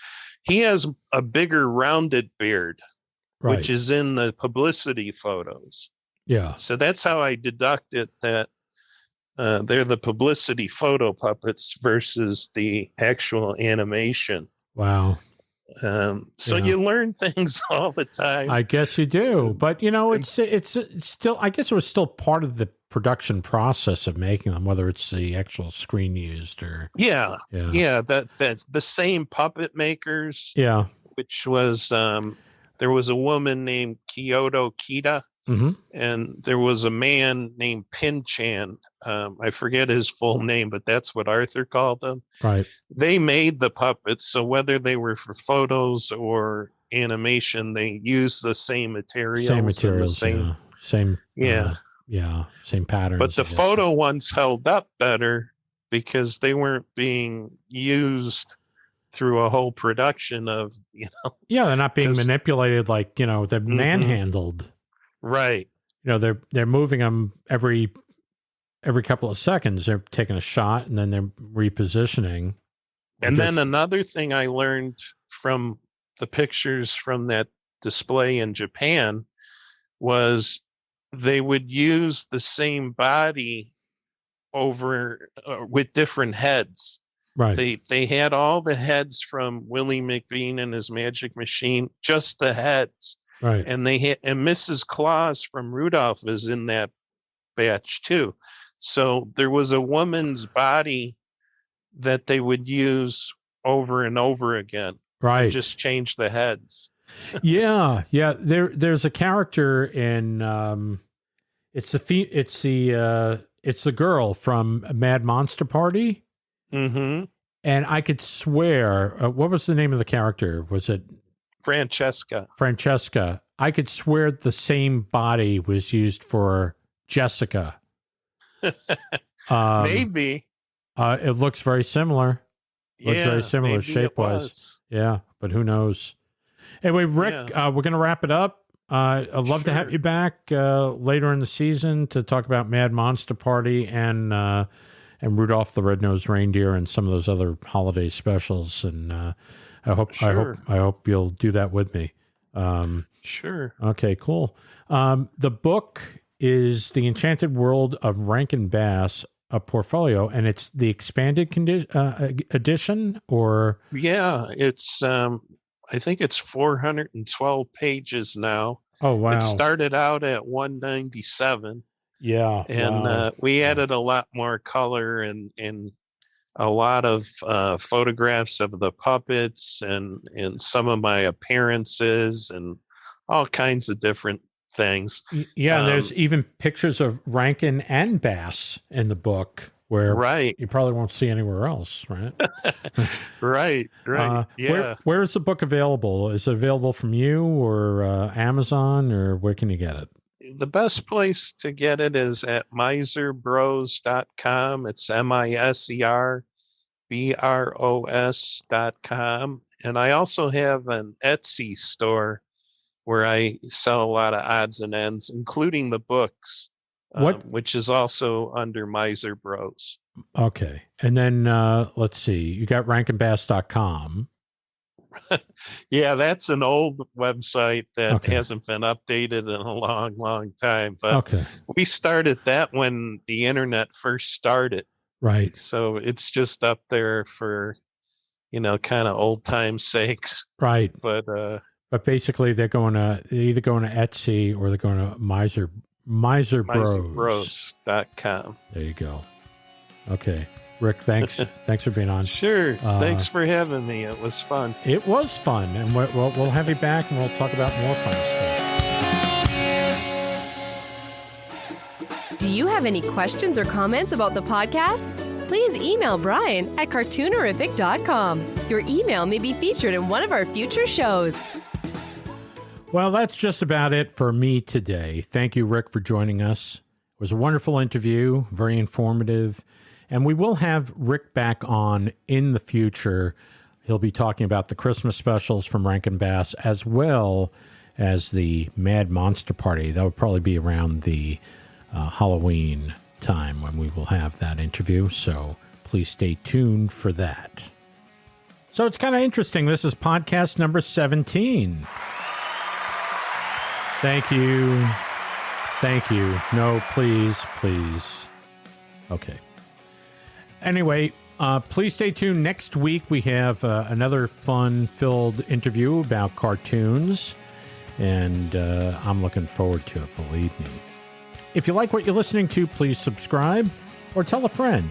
he has a bigger rounded beard, Right. which is in the publicity photos. Yeah. So that's how I deducted that they're the publicity photo puppets versus the actual animation. Wow. So you learn things all the time. I guess you do, but it's still, I guess it was still part of the production process of making them, whether it's the actual screen used or that the same puppet makers. Yeah. Which was there was a woman named Kyoto Kita, and there was a man named Pin-chan. I forget his full name, but that's what Arthur called them. Right. They made the puppets, so whether they were for photos or animation, they used the same materials. Same materials, same patterns. But the photo ones held up better because they weren't being used through a whole production of, Yeah, they're not being manipulated like, they're manhandled. Right. They're moving them every couple of seconds. They're taking a shot and then they're repositioning. And then another thing I learned from the pictures from that display in Japan was they would use the same body over with different heads. Right. They had all the heads from Willie McBean and his Magic Machine, just the heads. Right. And they had, and Mrs. Claus from Rudolph is in that batch too. So there was a woman's body that they would use over and over again. Right. And just change the heads. Yeah. There's a character in it's the girl from Mad Monster Party. Mm-hmm. And I could swear, what was the name of the character? Was it Francesca? I could swear the same body was used for Jessica. Maybe. It looks very similar. Very similar shape-wise. Yeah, but who knows? Anyway, Rick, we're going to wrap it up. I'd love to have you back later in the season to talk about Mad Monster Party and Rudolph the Red-Nosed Reindeer and some of those other holiday specials. And I hope you'll do that with me. Sure. Okay, cool. The book is The Enchanted World of Rankin Bass, a portfolio, and it's the expanded edition, or? Yeah, it's, I think it's 412 pages now. Oh, wow. It started out at 197. Yeah. And we added a lot more color and a lot of photographs of the puppets and some of my appearances and all kinds of different things. Yeah, and there's even pictures of Rankin and Bass in the book where you probably won't see anywhere else, right? Right. Yeah. Where is the book available? Is it available from you or Amazon, or where can you get it? The best place to get it is at miserbros.com. It's miserbros.com. And I also have an Etsy store where I sell a lot of odds and ends, including the books, which is also under Miser Bros. Okay. And then let's see. You got rankinbass.com. Yeah, that's an old website that Okay. hasn't been updated in a long, long time. But Okay. we started that when the internet first started. Right. So it's just up there for, kind of old time sakes. Right. But But basically, they're either going to Etsy or they're going to Miser Bros. MiserBros.com. There you go. Okay. Rick, thanks. Thanks for being on. Sure. Thanks for having me. It was fun. It was fun. And we'll have you back and we'll talk about more fun stuff. Do you have any questions or comments about the podcast? Please email Brian at cartoonerific.com. Your email may be featured in one of our future shows. Well, that's just about it for me today. Thank you, Rick, for joining us. It was a wonderful interview, very informative. And we will have Rick back on in the future. He'll be talking about the Christmas specials from Rankin Bass, as well as the Mad Monster Party. That would probably be around the Halloween time when we will have that interview. So please stay tuned for that. So it's kind of interesting. This is podcast number 17. Thank you. Thank you. No, please. Okay. Anyway, please stay tuned. Next week, we have another fun-filled interview about cartoons, and I'm looking forward to it, believe me. If you like what you're listening to, please subscribe or tell a friend,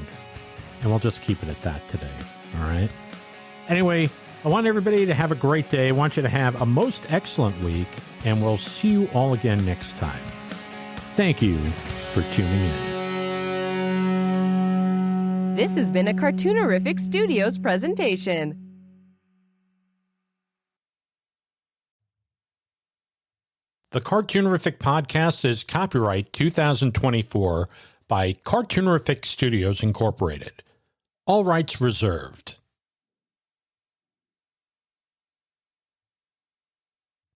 and we'll just keep it at that today, all right? Anyway, I want everybody to have a great day. I want you to have a most excellent week, and we'll see you all again next time. Thank you for tuning in. This has been a Cartoonerific Studios presentation. The Cartoonerific podcast is copyright 2024 by Cartoonerific Studios Incorporated. All rights reserved.